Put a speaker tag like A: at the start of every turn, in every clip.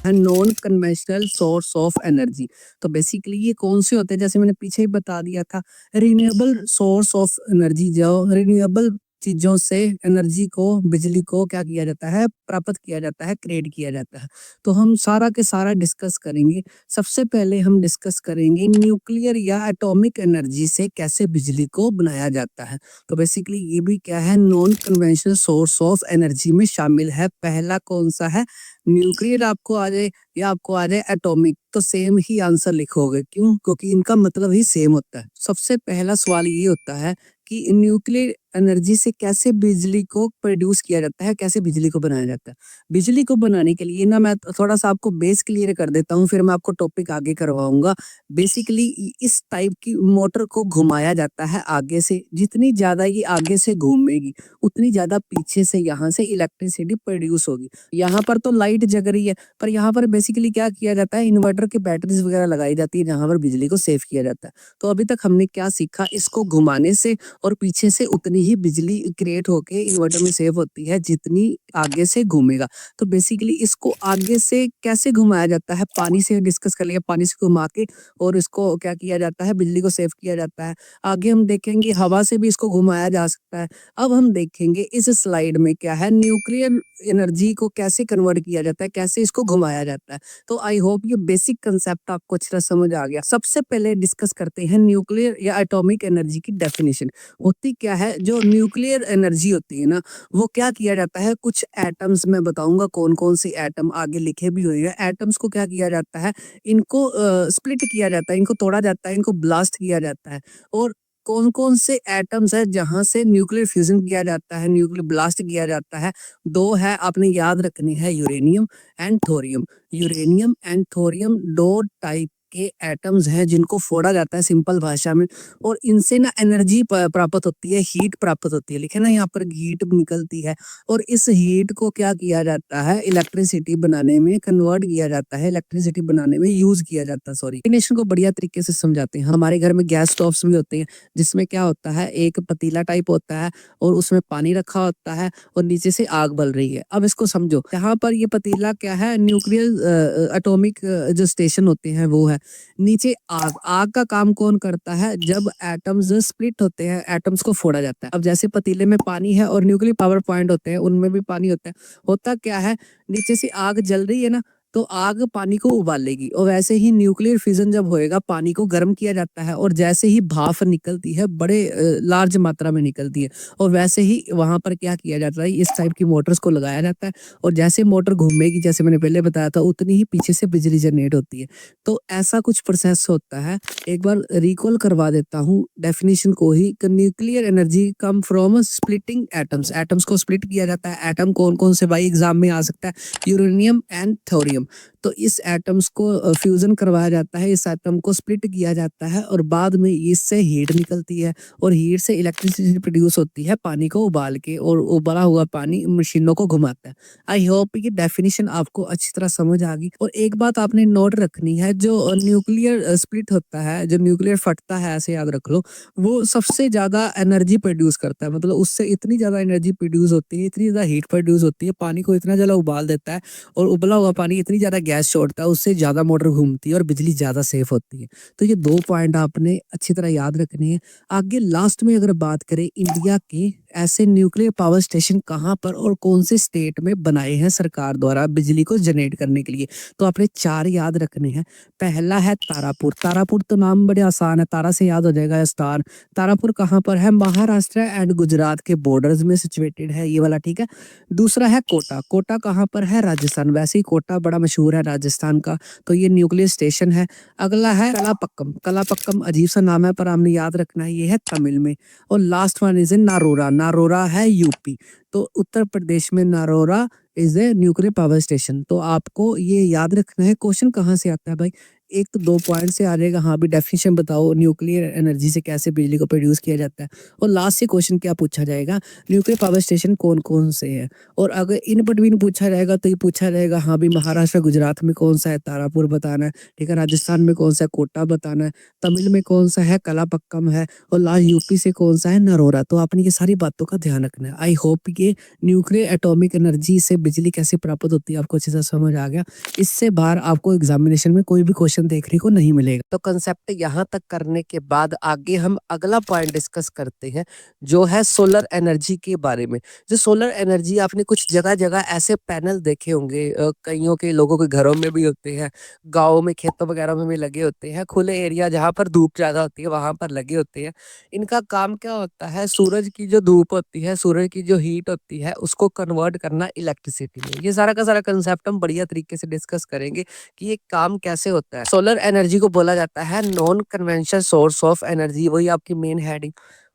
A: है non conventional source of energy. तो basically ये कौन से होते हैं, जैसे मैंने पीछे ही बता दिया था, रिन्यूएबल सोर्स ऑफ एनर्जी, जो रिन्यूएबल चीजों से एनर्जी को, बिजली को क्या किया जाता है, प्राप्त किया जाता है, क्रिएट किया जाता है। तो हम सारा के सारा डिस्कस करेंगे। सबसे पहले हम डिस्कस करेंगे न्यूक्लियर या एटॉमिक एनर्जी से कैसे बिजली को बनाया जाता है। तो बेसिकली ये भी क्या है, non conventional source of energy में शामिल है। पहला कौन सा है, न्यूक्लियर आपको आ जाए या आपको आ जाए एटॉमिक, तो सेम ही आंसर लिखोगे। क्यों? क्योंकि इनका मतलब ही सेम होता है। सबसे पहला सवाल ये होता है कि न्यूक्लियर एनर्जी से कैसे बिजली को प्रोड्यूस किया जाता है, कैसे बिजली को बनाया जाता है। बिजली को बनाने के लिए ना मैं थोड़ा सा आपको बेस क्लियर कर देता हूँ, फिर मैं आपको टॉपिक आगे करवाऊंगा। बेसिकली इस टाइप की मोटर को घुमाया जाता है आगे से। जितनी ज्यादा ये आगे से घूमेगी उतनी ज्यादा पीछे से यहाँ से इलेक्ट्रिसिटी प्रोड्यूस होगी। यहाँ पर तो लाइट जग रही है, पर यहाँ पर बेसिकली क्या किया जाता है, इन्वर्टर के बैटरीज वगैरह लगाई जाती है जहाँ पर बिजली को सेव किया जाता है। तो अभी तक हमने क्या सीखा, इसको घुमाने से और पीछे से उतनी ही बिजली क्रिएट होके इन्वर्टर में सेव होती है जितनी आगे से घूमेगा। तो बेसिकली इसको आगे से कैसे घुमाया जाता है, पानी से डिस्कस कर लिया, पानी से घुमा के और इसको क्या किया जाता है, बिजली को सेव किया जाता है। आगे हम देखेंगे हवा से भी इसको घुमाया जा सकता है। अब हम देखेंगे इस स्लाइड में क्या है, न्यूक्लियर एनर्जी को कैसे कन्वर्ट किया जाता है, कैसे इसको घुमाया जाता है। तो आई होप ये बेसिक कंसेप्ट आपको अच्छी तरह समझ आ गया। सबसे पहले डिस्कस करते हैं न्यूक्लियर या एटॉमिक एनर्जी की डेफिनेशन। होती क्या है, जो न्यूक्लियर एनर्जी होती है ना, वो क्या किया जाता है, कुछ एटम्स में बताऊंगा कौन कौन से एटम आगे लिखे भी हुए हैं। एटम्स को क्या किया जाता है, इनको स्प्लिट किया जाता है, इनको तोड़ा जाता है, इनको ब्लास्ट किया जाता है। और कौन कौन से एटम्स है जहां से न्यूक्लियर फ्यूजन किया जाता है, न्यूक्लियर ब्लास्ट किया जाता है, दो है, आपने याद रखनी है, uranium and thorium. Uranium and thorium दो टाइप के एटम्स हैं जिनको फोड़ा जाता है सिंपल भाषा में, और इनसे ना एनर्जी प्राप्त होती है, हीट प्राप्त होती है। लिखे ना यहाँ पर हीट निकलती है, और इस हीट को क्या किया जाता है, इलेक्ट्रिसिटी बनाने में कन्वर्ट किया जाता है, इलेक्ट्रिसिटी बनाने में यूज किया जाता है। सॉरी, डेफिनेशन को बढ़िया तरीके से समझाते हैं। हमारे घर में गैस स्टोव्स भी होते हैं जिसमें क्या होता है, एक पतीला टाइप होता है और उसमें पानी रखा होता है और नीचे से आग बल रही है। अब इसको समझो, यहाँ पर ये पतीला क्या है, न्यूक्लियर एटॉमिक जो स्टेशन होते हैं वो है। नीचे आग, आग का काम कौन करता है, जब एटम्स स्प्लिट होते हैं, एटम्स को फोड़ा जाता है। अब जैसे पतीले में पानी है और न्यूक्लियर पावर पॉइंट होते हैं, उनमें भी पानी होता है। होता क्या है, नीचे से आग जल रही है ना, तो आग पानी को उबालेगी, और वैसे ही न्यूक्लियर फिजन जब होएगा, पानी को गर्म किया जाता है और जैसे ही भाप निकलती है, बड़े लार्ज मात्रा में निकलती है, और वैसे ही वहां पर क्या किया जाता है, इस टाइप की मोटर्स को लगाया जाता है, और जैसे मोटर घूमेगी, जैसे मैंने पहले बताया था, उतनी ही पीछे से बिजली जनरेट होती है। तो ऐसा कुछ प्रोसेस होता है। एक बार रिकॉल करवा देता हूँ डेफिनेशन को ही। Nuclear energy come from splitting atoms, atoms को स्प्लिट किया जाता है। एटम कौन कौन से भाई एग्जाम में आ सकता है, यूरेनियम एंड थोरियम। तो इस एटम्स को फ्यूजन करवाया जाता है, इस एटम को स्प्लिट किया जाता है, और बाद में इससे हीट निकलती है, और हीट से इलेक्ट्रिसिटी प्रोड्यूस होती है पानी को उबाल के, और उबला हुआ पानी मशीनों को घुमाता है। आई होप ये डेफिनेशन आपको अच्छी तरह समझ आ गई। और एक बात आपने नोट रखनी है, जो न्यूक्लियर स्प्लिट होता है, जो न्यूक्लियर फटता है, ऐसे याद रख लो, वो सबसे ज्यादा एनर्जी प्रोड्यूस करता है। मतलब उससे इतनी ज्यादा एनर्जी प्रोड्यूस होती है, इतनी ज्यादा हीट प्रोड्यूस होती है, पानी को इतना ज्यादा उबाल देता है, और उबला हुआ पानी इतनी ज्यादा गैस छोड़ता है, उससे ज्यादा मोटर घूमती है और बिजली ज्यादा सेफ होती है। तो ये दो पॉइंट आपने अच्छी तरह याद रखने हैं। आगे लास्ट में अगर बात करें, इंडिया के ऐसे न्यूक्लियर पावर स्टेशन कहाँ पर और कौन से स्टेट में बनाए हैं सरकार द्वारा बिजली को जनरेट करने के लिए, तो आपने चार याद रखने हैं। पहला है तारापुर। तारापुर तो नाम बड़े आसान है, तारा से याद हो जाएगा स्टार। तारापुर कहाँ पर है, महाराष्ट्र एंड गुजरात के बॉर्डर्स में सिचुएटेड है ये वाला, ठीक है। दूसरा है कोटा। कोटा कहाँ पर है, राजस्थान। वैसे ही कोटा बड़ा मशहूर है राजस्थान का, तो ये न्यूक्लियर स्टेशन है। अगला है कलापक्कम। कलापक्कम अजीब सा नाम है पर आपने याद रखना है, ये है तमिल में। और last one is Narora. Narora है यूपी। तो उत्तर प्रदेश में Narora is a nuclear power station. तो आपको ये याद रखना है। क्वेश्चन कहाँ से आता है भाई, एक तो 2 पॉइंट से आ जाएगा, हाँ, अभी डेफिनेशन बताओ न्यूक्लियर एनर्जी से कैसे बिजली को प्रोड्यूस किया जाता है। और लास्ट से क्वेश्चन क्या पूछा जाएगा, न्यूक्लियर पावर स्टेशन कौन-कौन से हैं? और अगर इन बिटवीन पूछा जाएगा तो ये पूछा जाएगा, हाँ, भी महाराष्ट्र, गुजरात में कौन-सा है, तारापुर बताना है, ठीक है? राजस्थान में कौन-सा है, कोटा बताना है, तमिल में कौन-सा है, कलापक्कम है, और लास्ट यूपी से कौन-सा है, नरोरा। तो आपने ये सारी बातों का ध्यान रखना है। आई होप ये न्यूक्लियर एटॉमिक एनर्जी से बिजली कैसे प्राप्त होती है आपको अच्छे से समझ आ गया। इससे बाहर आपको एग्जामिनेशन में कोई भी क्वेश्चन देखने को नहीं मिलेगा। तो कंसेप्ट यहाँ तक करने के बाद आगे हम अगला पॉइंट डिस्कस करते हैं, जो है सोलर एनर्जी के बारे में। जो सोलर एनर्जी आपने कुछ जगह-जगह ऐसे पैनल देखे होंगे, कइयों के लोगों के घरों में भी होते हैं, गाँव में खेतों वगैरह में भी लगे होते हैं, खुले एरिया जहाँ पर धूप ज़्यादा होती है वहाँ पर लगे होते हैं। इनका काम क्या होता है, सूरज की जो धूप होती है, सूरज की जो हीट होती है, उसको कन्वर्ट करना इलेक्ट्रिसिटी में। ये सारा का सारा कंसेप्ट हम बढ़िया तरीके से डिस्कस करेंगे कि ये काम कैसे होता है। सोलर एनर्जी को बोला जाता है non conventional source of energy, वही आपकी मेन हेडिंग।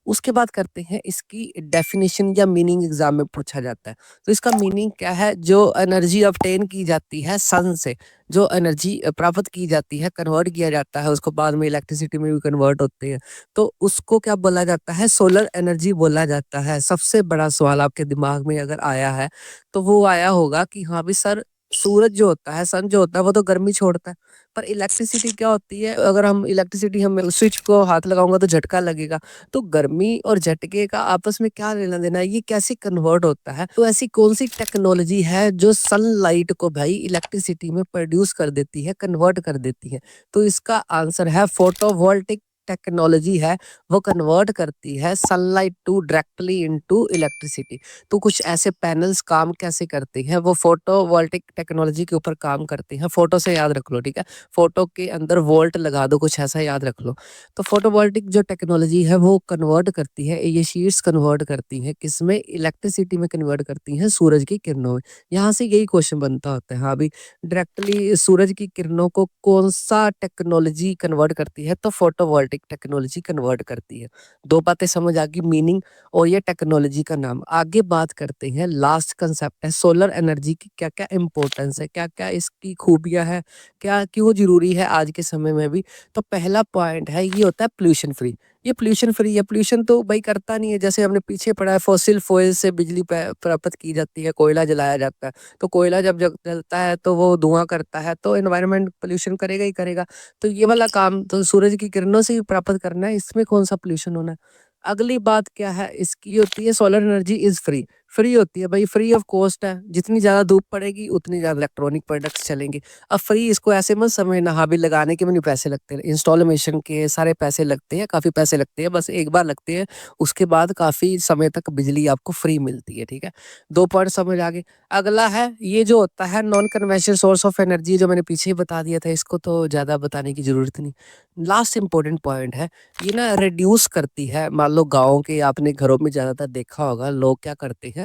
A: उसके बाद करते हैं इसकी डेफिनेशन या मीनिंग, एग्जाम में पूछा जाता है। तो इसका मीनिंग क्या है, जो एनर्जी ऑब्टेन की जाती है सन से, जो एनर्जी प्राप्त की जाती है, कन्वर्ट किया जाता है, उसको बाद में इलेक्ट्रिसिटी में भी कन्वर्ट होते हैं, तो उसको क्या बोला जाता है, सोलर एनर्जी बोला जाता है। सबसे बड़ा सवाल आपके दिमाग में अगर आया है तो वो आया होगा कि हाँ भी सर, सूरज जो होता है, सन जो होता है, वो तो गर्मी छोड़ता है, पर इलेक्ट्रिसिटी क्या होती है, अगर हम इलेक्ट्रिसिटी, हम स्विच को हाथ लगाऊंगा तो झटका लगेगा। तो गर्मी और झटके का आपस में क्या लेना देना है, ये कैसे कन्वर्ट होता है? तो ऐसी कौन सी टेक्नोलॉजी है जो सनलाइट को भाई इलेक्ट्रिसिटी में प्रोड्यूस कर देती है, कन्वर्ट कर देती है? तो इसका आंसर है फोटोवोल्टिक टेक्नोलॉजी है, वो कन्वर्ट करती है sunlight to directly into electricity. तो कुछ ऐसे पैनल्स काम कैसे करते हैं, वो फोटोवोल्टिक टेक्नोलॉजी के ऊपर काम करते हैं। फोटो से याद रख लो, ठीक है? फोटो के अंदर वोल्ट लगा दो, कुछ ऐसा याद रख लो। तो फोटोवोल्टिक जो टेक्नोलॉजी है वो कन्वर्ट करती है, ये शीट्स कन्वर्ट करती हैं किसमें, इलेक्ट्रिसिटी में कन्वर्ट करती हैं, सूरज की किरणों में। यहाँ से यही क्वेश्चन बनता होता है, हाँ भी डायरेक्टली सूरज की किरणों को कौन सा टेक्नोलॉजी कन्वर्ट करती है, तो फोटोवोल्टिक टेक्नोलॉजी कन्वर्ट करती है। दो बातें समझ आ गई, मीनिंग और ये टेक्नोलॉजी का नाम। आगे बात करते हैं, लास्ट कंसेप्ट है सोलर एनर्जी की क्या क्या इंपॉर्टेंस है, क्या क्या इसकी खूबियां है, क्या क्यों जरूरी है आज के समय में भी। तो पहला पॉइंट है, ये होता है पोल्यूशन फ्री। ये पोल्यूशन फ्री है, पोल्यूशन तो भाई करता नहीं है। जैसे हमने पीछे पढ़ा है, फॉसिल फ्यूल से बिजली प्राप्त की जाती है, कोयला जलाया जाता है, तो कोयला जब जलता है तो वो धुआं करता है, तो एनवायरनमेंट पोल्यूशन करेगा ही करेगा। तो ये वाला काम तो सूरज की किरणों से ही प्राप्त करना है, इसमें कौन सा पोल्यूशन होना है। अगली बात क्या है इसकी, होती है solar energy is free. Free होती है भाई, फ्री ऑफ कॉस्ट है। जितनी ज्यादा धूप पड़ेगी उतनी ज्यादा इलेक्ट्रॉनिक प्रोडक्ट्स चलेंगे। अब फ्री इसको ऐसे मत समझना, हाँ भी लगाने के भी नहीं पैसे लगते, इंस्टॉलेशन के सारे पैसे लगते हैं, काफी पैसे लगते हैं, बस एक बार लगते हैं, उसके बाद काफी समय तक बिजली आपको फ्री मिलती है, ठीक है? दो पॉइंट समझ आ गए। अगला है, ये जो होता है non conventional source of energy, जो मैंने पीछे ही बता दिया था, इसको तो ज्यादा बताने की जरूरत नहीं। लास्ट इंपॉर्टेंट पॉइंट है, ये ना रिड्यूस करती है। मान लो गाँव के आपने घरों में ज्यादातर देखा होगा, लोग क्या करते हैं,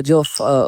A: जो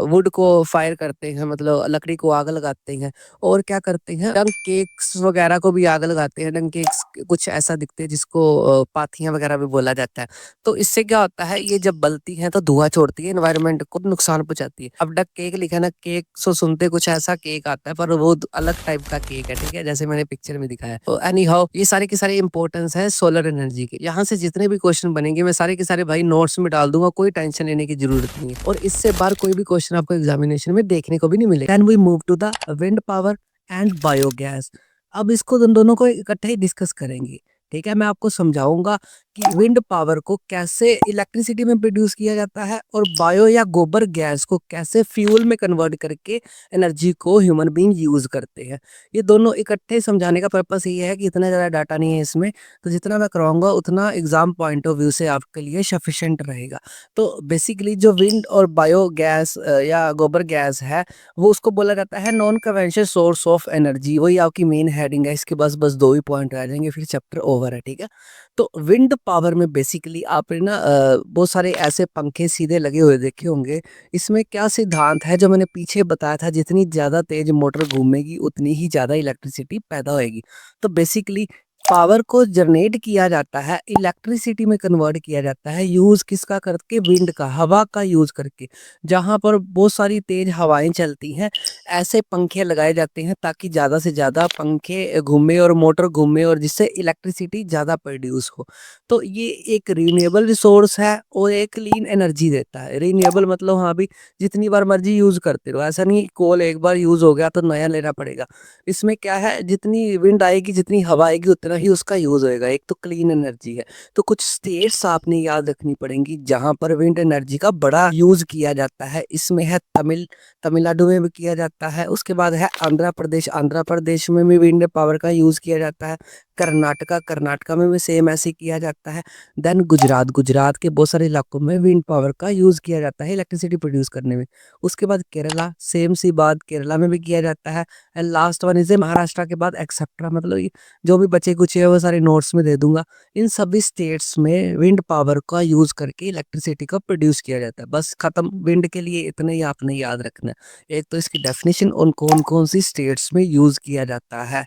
A: वुड को फायर करते हैं, मतलब लकड़ी को आग लगाते हैं, और क्या करते हैं, डंक केक्स वगैरह को भी आग लगाते हैं। डंक केक्स कुछ ऐसा दिखते हैं जिसको पाथियां वगैरह भी बोला जाता है। तो इससे क्या होता है, ये जब बलती हैं तो धुआं छोड़ती है, एनवायरनमेंट को नुकसान पहुंचाती है। अब डंक केक लिखा है ना, केक सो सुनते कुछ ऐसा केक आता है, पर वो अलग टाइप का केक है, ठीक है, जैसे मैंने पिक्चर में दिखाया है। तो एनी हाउ, ये सारे के सारे इंपॉर्टेंस है सोलर एनर्जी के। यहाँ से जितने भी क्वेश्चन बनेंगे मैं सारे के सारे भाई नोट्स में डाल दूंगा, कोई टेंशन लेने की जरूरत नहीं है, और इससे बाहर कोई भी क्वेश्चन आपको एग्जामिनेशन में देखने को भी नहीं मिलेगा। Then we move to the wind power and biogas. अब इसको दोनों को इकट्ठे ही डिस्कस करेंगे, ठीक है? मैं आपको समझाऊंगा कि विंड पावर को कैसे इलेक्ट्रिसिटी में प्रोड्यूस किया जाता है, और बायो या गोबर गैस को कैसे फ्यूल में कन्वर्ट करके एनर्जी को ह्यूमन बीइंग यूज करते हैं। ये दोनों इकट्ठे समझाने का पर्पस ये है कि इतना ज़्यादा डाटा नहीं है इसमें, तो जितना मैं कराऊंगा उतना एग्जाम पॉइंट ऑफ व्यू से आपके लिए सफिशिएंट रहेगा। तो बेसिकली जो विंड और बायो गैस या गोबर गैस है, वो उसको बोला जाता है non conventional source of energy. वही आपकी मेन हेडिंग है, इसके बस बस दो ही पॉइंट रह जाएंगे, फिर चैप्टर ओवर है, ठीक है? तो विंड पावर में बेसिकली आपने ना बहुत सारे ऐसे पंखे सीधे लगे हुए देखे होंगे। इसमें क्या सिद्धांत है, जो मैंने पीछे बताया था, जितनी ज़्यादा तेज मोटर घूमेगी उतनी ही ज़्यादा इलेक्ट्रिसिटी पैदा होएगी। तो बेसिकली पावर को जनरेट किया जाता है, इलेक्ट्रिसिटी में कन्वर्ट किया जाता है, यूज किसका करके, विंड का, हवा का यूज करके। जहां पर बहुत सारी तेज हवाएं चलती हैं, ऐसे पंखे लगाए जाते हैं ताकि ज्यादा से ज्यादा पंखे घूमे और मोटर घूमे और जिससे इलेक्ट्रिसिटी ज्यादा प्रोड्यूस हो। तो ये एक रिन्यूएबल रिसोर्स है और एक क्लीन एनर्जी देता है। रिन्यूएबल मतलब हाँ भी जितनी बार मर्जी यूज करते रहो, ऐसा नहीं कोल एक बार यूज हो गया तो नया लेना पड़ेगा। इसमें क्या है, जितनी विंड आएगी जितनी हवा आएगी उतना ही उसका यूज होएगा। एक तो क्लीन एनर्जी है। तो कुछ स्टेट्स आपने याद रखनी पड़ेंगी जहां पर विंड एनर्जी का बड़ा यूज किया जाता है। इसमें है तमिलनाडु में भी किया जाता है। उसके बाद है आंध्र प्रदेश में भी विंड पावर का यूज किया जाता है। कर्नाटका में भी सेम ऐसे किया जाता है। देन गुजरात के बहुत सारे इलाकों में विंड पावर का यूज किया जाता है इलेक्ट्रिसिटी प्रोड्यूस करने में। उसके बाद केरला, सेम सी बात, केरला में भी किया जाता है। And last one is Maharashtra के बाद एक्सेट्रा, मतलब जो भी बचे कुछ है वो सारे नोट्स में दे दूंगा। इन सभी स्टेट्स में विंड पावर का यूज करके इलेक्ट्रिसिटी का प्रोड्यूस किया जाता है। बस खत्म, विंड के लिए इतना ही आपने याद रखना है। एक तो इसकी डेफिनेशन उन कौन कौन सी स्टेट्स में यूज किया जाता है।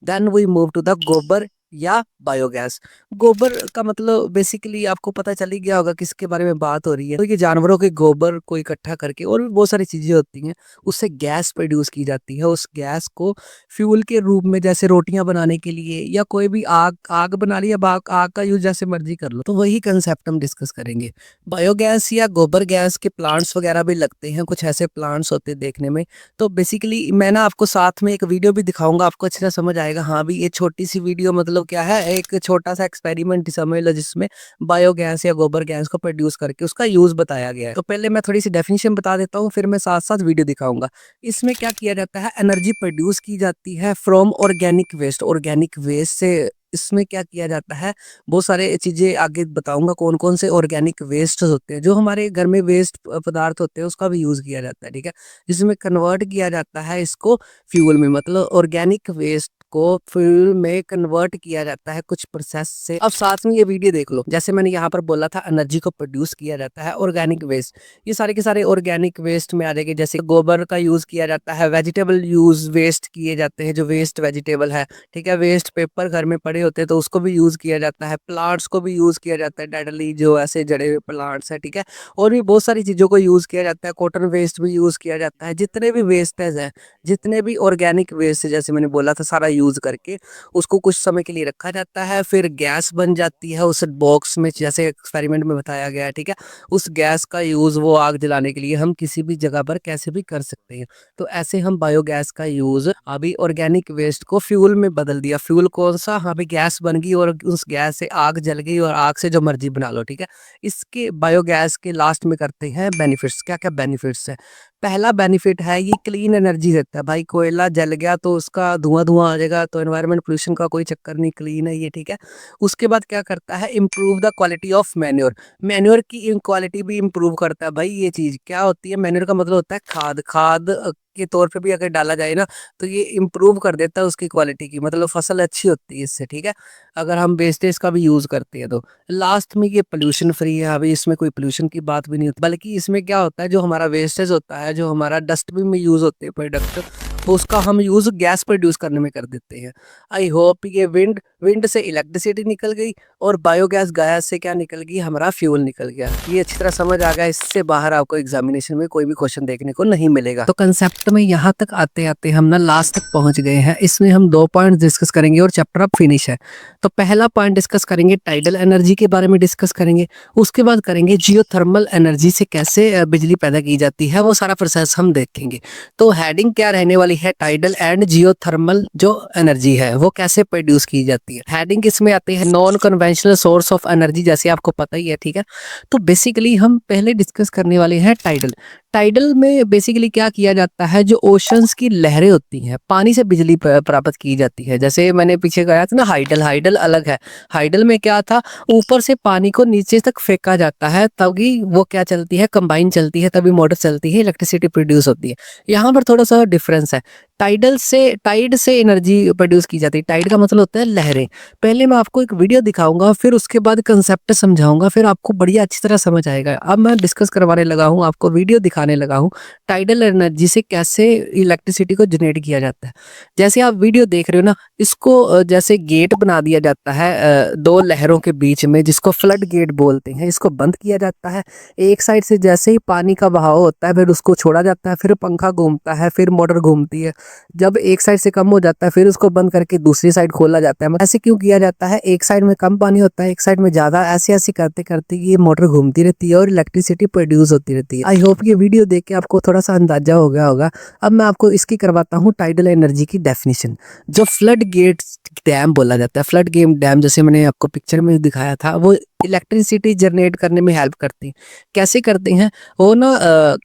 A: Then we move to the गोबर या बायोगैस। गोबर का मतलब बेसिकली आपको पता चल ही गया होगा किसके बारे में बात हो रही है। तो ये जानवरों के गोबर को इकट्ठा करके और भी बहुत सारी चीजें होती हैं, उससे गैस प्रोड्यूस की जाती है। उस गैस को फ्यूल के रूप में, जैसे रोटियां बनाने के लिए या कोई भी आग आग बना ली, अब आग का यूज जैसे मर्जी कर लो। तो वही कंसेप्ट हम डिस्कस करेंगे। बायोगैस या गोबर गैस के प्लांट्स वगैरह भी लगते हैं, कुछ ऐसे प्लांट्स होते हैं देखने में। तो बेसिकली मैं ना आपको साथ में एक वीडियो भी दिखाऊंगा, आपको अच्छे से समझ आएगा। हाँ भी ये छोटी सी वीडियो मतलब क्या है, एक छोटा सा एक्सपेरिमेंट समझ लो जिसमें बायोगैस या गोबर गैस को प्रोड्यूस करके उसका यूज बताया गया है। तो पहले मैं थोड़ी सी डेफिनेशन बता देता हूँ, फिर मैं साथ साथ वीडियो दिखाऊंगा। इसमें क्या किया जाता है, एनर्जी प्रोड्यूस की जाती है from organic waste. Organic waste से इसमें क्या किया जाता है, बहुत सारे चीजें आगे बताऊंगा कौन कौन से ऑर्गेनिक वेस्ट होते हैं। जो हमारे घर में वेस्ट पदार्थ होते हैं उसका भी यूज किया जाता है, ठीक है। जिसमें कन्वर्ट किया जाता है इसको फ्यूल में, मतलब ऑर्गेनिक वेस्ट को फ्यूल में कन्वर्ट किया जाता है कुछ प्रोसेस से। अब साथ में ये वीडियो देख लो, जैसे मैंने यहाँ पर बोला था एनर्जी को प्रोड्यूस किया जाता है ऑर्गेनिक वेस्ट। ये सारे के सारे ऑर्गेनिक वेस्ट में आ जाएंगे। जैसे गोबर का यूज किया जाता है, वेजिटेबल यूज वेस्ट किए जाते हैं, जो वेस्ट वेजिटेबल है, ठीक है। वेस्ट पेपर घर में पड़े होते हैं तो उसको भी यूज किया जाता है। प्लांट्स को भी यूज किया जाता है, डेडली जो ऐसे जड़े हुए प्लांट्स है, ठीक है। और भी बहुत सारी चीजों को यूज किया जाता है। कॉटन वेस्ट भी यूज किया जाता है। जितने भी वेस्टेज है, जितने भी ऑर्गेनिक वेस्ट है, जैसे मैंने बोला था, सारा यूज करके उसको कुछ समय के लिए रखा जाता है। फिर गैस बन जाती है उस बॉक्स में, जैसे एक्सपेरिमेंट में बताया गया है, ठीक है। उस गैस का यूज वो आग जलाने के लिए हम किसी भी जगह पर कैसे भी कर सकते हैं। तो ऐसे हम बायोगैस का यूज अभी ऑर्गेनिक वेस्ट को फ्यूल में बदल दिया। फ्यूल कौन सा, हाँ भी गैस बन गई और उस गैस से आग जल गई और आग से जो मर्जी बना लो, ठीक है। इसके बायोगैस के लास्ट में करते हैं बेनिफिट्स। क्या क्या बेनिफिट्स है? पहला बेनिफिट है ये क्लीन एनर्जी देता है। भाई कोयला जल गया तो उसका धुआं धुआं आ जाएगा, तो एनवायरमेंट पोल्यूशन का कोई चक्कर नहीं, क्लीन है ये, ठीक है। उसके बाद क्या करता है, improve the quality of manure. Manure की क्वालिटी भी इम्प्रूव करता है। भाई ये चीज क्या होती है, मैन्योर का मतलब होता है खाद। खाद के तौर पे भी अगर डाला जाए ना तो ये इम्प्रूव कर देता है उसकी क्वालिटी की, मतलब फसल अच्छी होती है इससे, ठीक है। अगर हम वेस्टेज का भी यूज करते हैं तो लास्ट में ये पोल्यूशन फ्री है। अभी इसमें कोई पोल्यूशन की बात भी नहीं होती, बल्कि इसमें क्या होता है, जो हमारा वेस्टेज होता है, जो हमारा डस्टबिन में यूज होते हैं प्रोडक्ट, तो उसका हम यूज गैस प्रोड्यूस करने में कर देते हैं। आई होप ये विंड से इलेक्ट्रिसिटी निकल गई और बायोगैस गैस से क्या निकल गई, हमारा फ्यूल निकल गया। ये अच्छी तरह समझ आ गया। इससे बाहर आपको एग्जामिनेशन में कोई भी क्वेश्चन देखने को नहीं मिलेगा। तो कंसेप्ट में यहाँ तक आते आते हम ना लास्ट तक पहुंच गए हैं। इसमें हम 2 पॉइंट डिस्कस करेंगे और चैप्टर अब फिनिश है। तो पहला पॉइंट डिस्कस करेंगे, टाइडल एनर्जी के बारे में डिस्कस करेंगे। उसके बाद करेंगे जियोथर्मल एनर्जी से कैसे बिजली पैदा की जाती है, वो सारा प्रोसेस हम देखेंगे। तो हेडिंग क्या रहने वाली है, टाइडल एंड जियोथर्मल जो एनर्जी है वो कैसे प्रोड्यूस की जाती है। हेडिंग किसमें आती है, non conventional source of energy, जैसे आपको पता ही है, ठीक है। तो बेसिकली हम पहले डिस्कस करने वाले हैं टाइडल। टाइडल में बेसिकली क्या किया जाता है, जो ओशंस की लहरें होती हैं, पानी से बिजली प्राप्त की जाती है। जैसे मैंने पीछे कहा था ना, हाइडल, हाइडल अलग है। हाइडल में क्या था, ऊपर से पानी को नीचे तक फेंका जाता है, तभी वो क्या चलती है, कंबाइन चलती है, तभी मोटर चलती है, इलेक्ट्रिसिटी प्रोड्यूस होती है। यहाँ पर थोड़ा सा डिफरेंस है। टाइड से एनर्जी प्रोड्यूस की जाती है। टाइड का मतलब होता है लहरें। पहले मैं आपको एक वीडियो दिखाऊंगा, फिर उसके बाद कंसेप्ट समझाऊंगा, फिर आपको बढ़िया अच्छी तरह समझ आएगा। अब मैं डिस्कस करवाने लगा हूँ, आपको वीडियो दिखाने लगा हूँ टाइडल एनर्जी से कैसे इलेक्ट्रिसिटी को जनरेट किया जाता है। जैसे आप वीडियो देख रहे हो ना, इसको जैसे गेट बना दिया जाता है दो लहरों के बीच में, जिसको फ्लड गेट बोलते हैं। इसको बंद किया जाता है। एक साइड से जैसे ही पानी का बहाव होता है, फिर उसको छोड़ा जाता है, फिर पंखा घूमता है, फिर मोटर घूमती है। जब एक साइड से कम हो जाता है, फिर उसको बंद करके दूसरी साइड खोला जाता है। ऐसे क्यों किया जाता है? एक साइड में कम पानी होता है, एक साइड में ज्यादा। ऐसे ऐसे करते करते ये मोटर घूमती रहती है और इलेक्ट्रिसिटी प्रोड्यूस होती रहती है। आई होप ये वीडियो देख के आपको थोड़ा सा अंदाजा हो गया होगा। अब मैं आपको इसकी करवाता हूँ टाइडल एनर्जी की डेफिनेशन। जो फ्लड गेट डैम बोला जाता है, फ्लड गेट डैम जैसे मैंने आपको पिक्चर में दिखाया था, वो इलेक्ट्रिसिटी जनरेट करने में हेल्प करती हैं। कैसे करते हैं? वो ना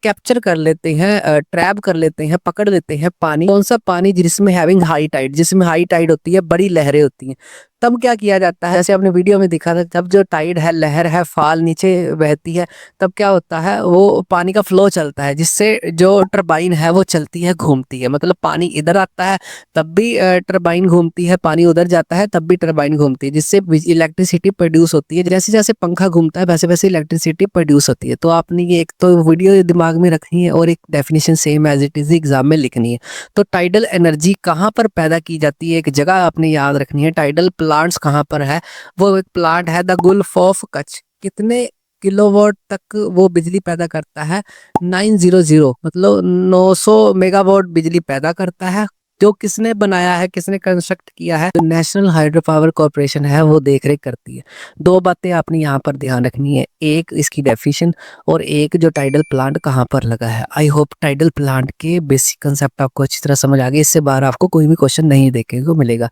A: कैप्चर कर लेते हैं, ट्रैप कर लेते हैं, पकड़ लेते हैं पानी। कौन सा पानी? जिसमें हैविंग हाई टाइड, जिसमें हाई टाइड होती है, बड़ी लहरें होती हैं। तब क्या किया जाता है, जैसे आपने वीडियो में दिखा था, जब जो टाइड है, लहर है, फाल नीचे बहती है, तब क्या होता है, वो पानी का फ्लो चलता है, जिससे जो टरबाइन है वो चलती है, घूमती है। मतलब पानी इधर आता है तब भी टरबाइन घूमती है, पानी उधर जाता है तब भी टरबाइन घूमती है, जिससे इलेक्ट्रिसिटी प्रोड्यूस होती है। जैसे जैसे पंखा घूमता है वैसे वैसे इलेक्ट्रिसिटी प्रोड्यूस होती है। तो आपने ये एक तो वीडियो दिमाग में रखनी है और एक definition same as it is exam में लिखनी है। तो टाइडल एनर्जी कहाँ पर पैदा की जाती है? एक जगह आपने याद रखनी है। टाइडल प्लांट्स कहाँ पर है? वो एक प्लांट है द गुल्फ ऑफ कच्छ। कितने किलोवाट तक वो बिजली पैदा करता है? 900, मतलब 900 मेगावाट बिजली पैदा करता है। जो किसने बनाया है, किसने कंस्ट्रक्ट किया है? तो नेशनल हाइड्रो पावर कॉर्पोरेशन है, वो देख रेख करती है। दो बातें आपने यहाँ पर ध्यान रखनी है, एक इसकी डेफिनेशन और एक जो टाइडल प्लांट कहाँ पर लगा है। आई होप टाइडल प्लांट के बेसिक कंसेप्ट आपको अच्छी तरह समझ आ गए। इससे बाहर आपको कोई भी क्वेश्चन नहीं देखने को मिलेगा।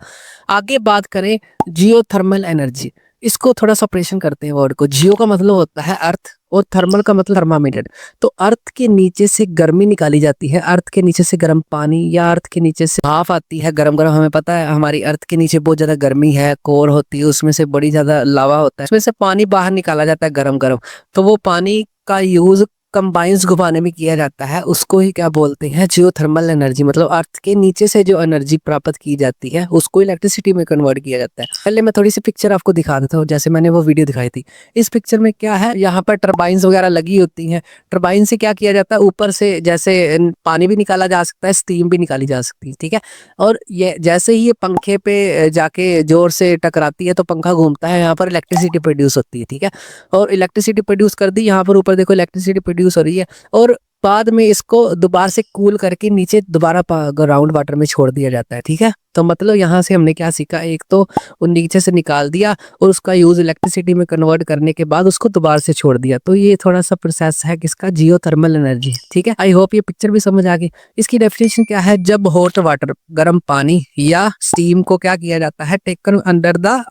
A: आगे बात करें जियोथर्मल एनर्जी। इसको थोड़ा सा ऑपरेशन करते हैं वर्ड को। जियो का मतलब होता है अर्थ और थर्मल का मतलब थर्मामीटर। तो अर्थ के नीचे से गर्मी निकाली जाती है, अर्थ के नीचे से गर्म पानी या अर्थ के नीचे से भाप आती है गरम गरम। हमें पता है हमारी अर्थ के नीचे बहुत ज्यादा गर्मी है, कोर होती है, उसमें से बड़ी ज्यादा लावा होता है, उसमें से पानी बाहर निकाला जाता है गरम गरम। तो वो पानी का यूज कंबाइंस घुमाने में किया जाता है, उसको ही क्या बोलते हैं? Geothermal energy. मतलब अर्थ के नीचे से जो एनर्जी प्राप्त की जाती है उसको इलेक्ट्रिसिटी में कन्वर्ट किया जाता है। पहले मैं थोड़ी सी पिक्चर आपको दिखा देता हूँ, जैसे मैंने वो वीडियो दिखाई थी। इस पिक्चर में क्या है, यहाँ पर टरबाइंस वगैरह लगी होती हैं। टरबाइन से क्या किया जाता है, ऊपर से जैसे पानी भी निकाला जा सकता है, स्टीम भी निकाली जा सकती है, ठीक है। और ये जैसे ही ये पंखे पे जाके जोर से टकराती है तो पंखा घूमता है, यहाँ पर इलेक्ट्रिसिटी प्रोड्यूस होती है, ठीक है। और इलेक्ट्रिसिटी प्रोड्यूस कर दी, यहाँ पर ऊपर देखो इलेक्ट्रिसिटी प्रोड्यूस हो रही है। और बाद में इसको दोबारा से कूल करके नीचे दोबारा ग्राउंड वाटर में छोड़ दिया जाता है, ठीक है। तो मतलब यहाँ से हमने क्या सीखा, एक तो वो नीचे से निकाल दिया और उसका यूज इलेक्ट्रिसिटी में कन्वर्ट करने के बाद उसको दोबारा से छोड़ दिया। तो ये थोड़ा सा प्रोसेस है किसका? जियोथर्मल एनर्जी, ठीक है। आई होप ये पिक्चर भी समझ आ गई। इसकी डेफिनेशन क्या है? जब हॉट वाटर, गर्म पानी या स्टीम को क्या किया जाता है? टेकन अंडर द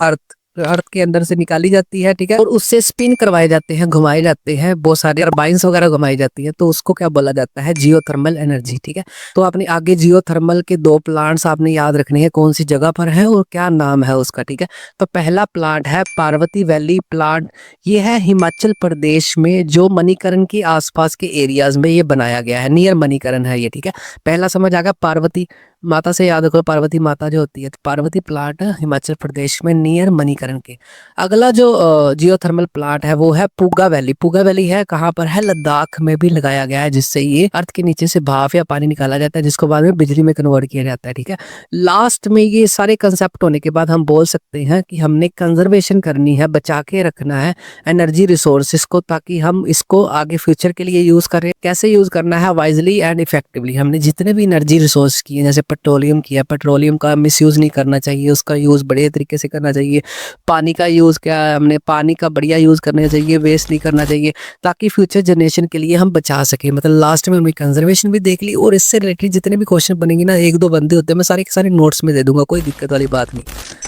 A: अर्थ के अंदर से निकाली जाती है, ठीक है। और उससे स्पिन करवाए जाते हैं, घुमाए जाते हैं, बहुत सारी टरबाइंस वगैरह घुमाई जाती है, तो उसको क्या बोला जाता है? जियोथर्मल एनर्जी, ठीक है। तो आपने आगे जियोथर्मल के दो प्लांट्स आपने याद रखने हैं, कौन सी जगह पर है और क्या नाम है उसका, ठीक है। तो पहला प्लांट है पार्वती वैली प्लांट। ये है हिमाचल प्रदेश में, जो मणिकरण के आसपास के एरियाज में ये बनाया गया है, नियर मणिकरण है ये, ठीक है। पहला समझ आ गया, पार्वती माता से याद रखो, पार्वती माता जो होती है। तो पार्वती प्लांट हिमाचल प्रदेश में नियर मणिकरण के। अगला जो जियोथर्मल प्लांट है वो है पुगा वैली। पुगा वैली है कहाँ पर है? लद्दाख में भी लगाया गया है, जिससे ये अर्थ के नीचे से भाप या पानी निकाला जाता है, जिसको बाद में बिजली में कन्वर्ट किया जाता है, ठीक है। लास्ट में ये सारे कंसेप्ट होने के बाद हम बोल सकते हैं कि हमने कंजर्वेशन करनी है, बचा के रखना है एनर्जी रिसोर्सेस को, ताकि हम इसको आगे फ्यूचर के लिए यूज करें। कैसे यूज करना है? Wisely and effectively. हमने जितने भी एनर्जी रिसोर्स किए, जैसे पेट्रोलियम किया, पेट्रोलियम का मिसयूज नहीं करना चाहिए, उसका यूज बढ़िया तरीके से करना चाहिए। पानी का यूज क्या है, हमने पानी का बढ़िया यूज करना चाहिए, वेस्ट नहीं करना चाहिए, ताकि फ्यूचर जनरेशन के लिए हम बचा सके। मतलब लास्ट में हमने कंजर्वेशन भी देख ली, और इससे रिलेटेड जितने भी क्वेश्चन बनेंगे ना, एक दो बंदे होते हैं, मैं सारे के सारे नोट्स में दे दूंगा, कोई दिक्कत वाली बात नहीं।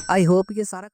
A: आई होप ये सारा